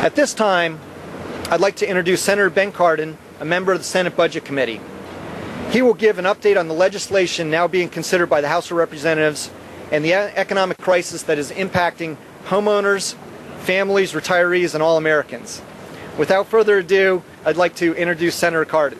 At this time, I'd like to introduce Senator Ben Cardin, a member of the Senate Budget Committee. He will give an update on the legislation now being considered by the House of Representatives and the economic crisis that is impacting homeowners, families, retirees, and all Americans. Without further ado, I'd like to introduce Senator Cardin.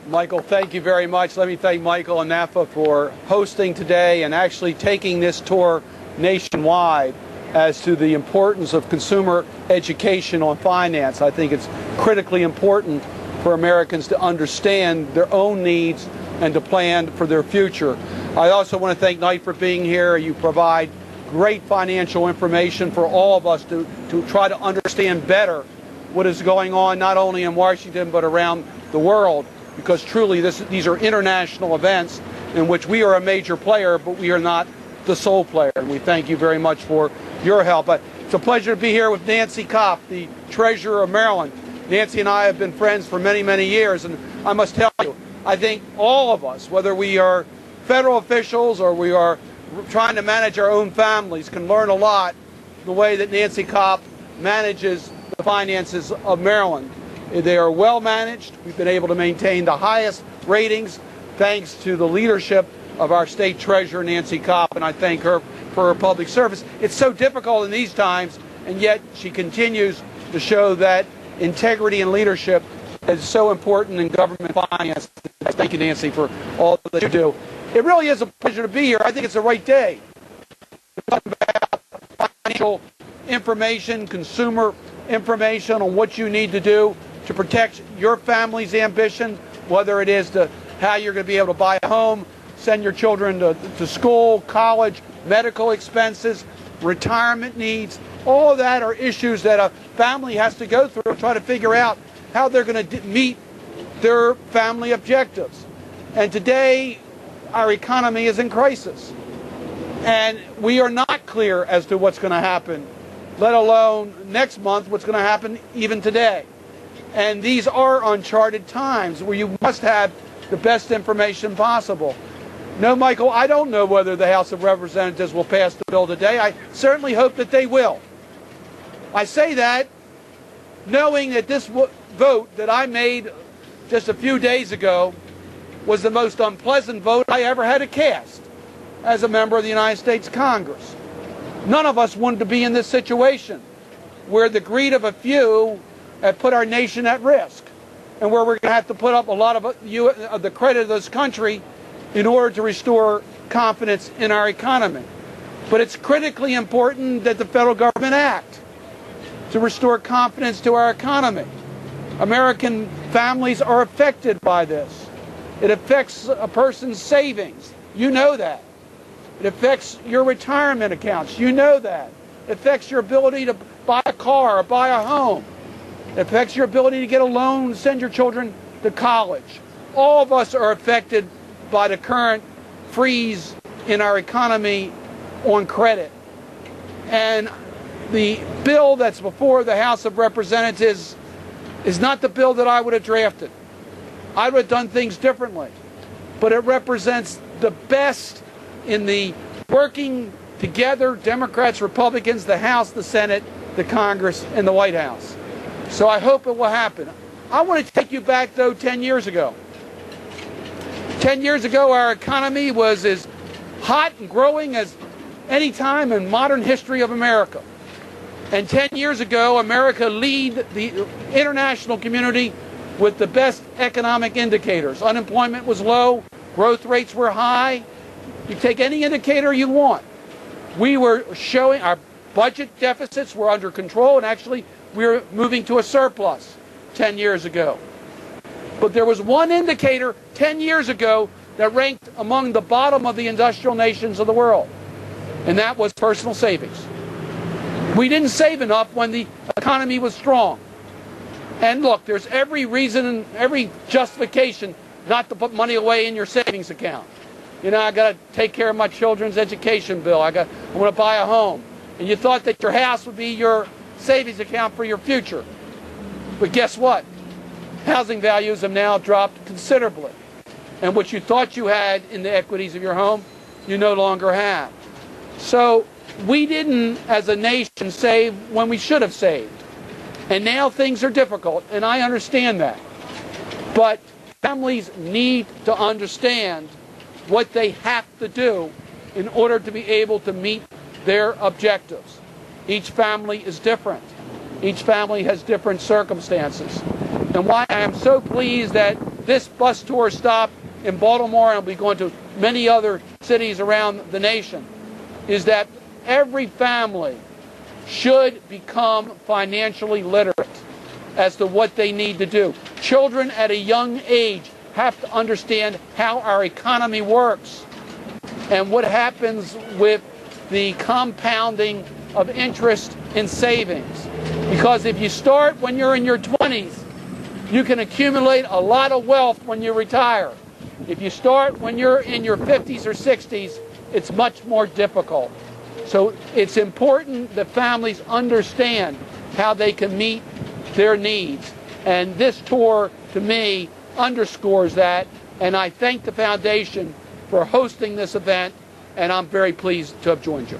Michael, thank you very much. Let me thank Michael and NAFA for hosting today and actually taking this tour nationwide as to the importance of consumer education on finance. I think it's critically important for Americans to understand their own needs and to plan for their future. I also want to thank Knight for being here. You provide great financial information for all of us to try to understand better what is going on not only in Washington but around the world, because truly these are international events in which we are a major player, but we are not the sole player. And we thank you very much for your help. It's a pleasure to be here with Nancy Kopp, the Treasurer of Maryland. Nancy and I have been friends for many, many years, and I must tell you, I think all of us, whether we are federal officials or we are trying to manage our own families, can learn a lot the way that Nancy Kopp manages the finances of Maryland. They are well managed. We've been able to maintain the highest ratings thanks to the leadership of our state treasurer, Nancy Kopp, and I thank her for her public service. It's so difficult in these times, and yet she continues to show that integrity and leadership is so important in government finance. Thank you, Nancy, for all that you do. It really is a pleasure to be here. I think it's the right day. We're talking about financial information, consumer information on what you need to do to protect your family's ambition, whether it is to how you're going to be able to buy a home, send your children to school, college, medical expenses, retirement needs. All of that are issues that a family has to go through and try to figure out how they're going to meet their family objectives. And today, our economy is in crisis. And we are not clear as to what's going to happen, let alone next month, what's going to happen even today. And these are uncharted times where you must have the best information possible. No, Michael, I don't know whether the House of Representatives will pass the bill today. I certainly hope that they will. I say that knowing that this vote that I made just a few days ago was the most unpleasant vote I ever had to cast as a member of the United States Congress. None of us wanted to be in this situation where the greed of a few have put our nation at risk and where we're going to have to put up a lot of the credit of this country in order to restore confidence in our economy. But it's critically important that the federal government act to restore confidence to our economy. American families are affected by this. It affects a person's savings. You know that. It affects your retirement accounts. You know that. It affects your ability to buy a car or buy a home. It affects your ability to get a loan and send your children to college. All of us are affected by the current freeze in our economy on credit. And the bill that's before the House of Representatives is not the bill that I would have drafted. I would have done things differently. But it represents the best in the working together, Democrats, Republicans, the House, the Senate, the Congress, and the White House. So I hope it will happen. I want to take you back, though, 10 years ago. 10 years ago, our economy was as hot and growing as any time in modern history of America. And 10 years ago, America led the international community with the best economic indicators. Unemployment was low, growth rates were high. You take any indicator you want. We were showing our budget deficits were under control, and actually we were moving to a surplus 10 years ago. But there was one indicator 10 years ago that ranked among the bottom of the industrial nations of the world, and that was personal savings. We didn't save enough when the economy was strong. And look, there's every reason, every justification not to put money away in your savings account. You know, I got to take care of my children's education bill. I want to buy a home. And you thought that your house would be your savings account for your future. But guess what? Housing values have now dropped considerably. And what you thought you had in the equities of your home, you no longer have. So we didn't, as a nation, save when we should have saved. And now things are difficult, and I understand that. But families need to understand what they have to do in order to be able to meet their objectives. Each family is different. Each family has different circumstances. And why I am so pleased that this bus tour stopped in Baltimore and will be going to many other cities around the nation is that every family should become financially literate as to what they need to do. Children at a young age have to understand how our economy works and what happens with the compounding of interest in savings. Because if you start when you're in your 20s, you can accumulate a lot of wealth when you retire. If you start when you're in your 50s or 60s, it's much more difficult. So it's important that families understand how they can meet their needs. And this tour, to me, underscores that. And I thank the foundation for hosting this event, and I'm very pleased to have joined you.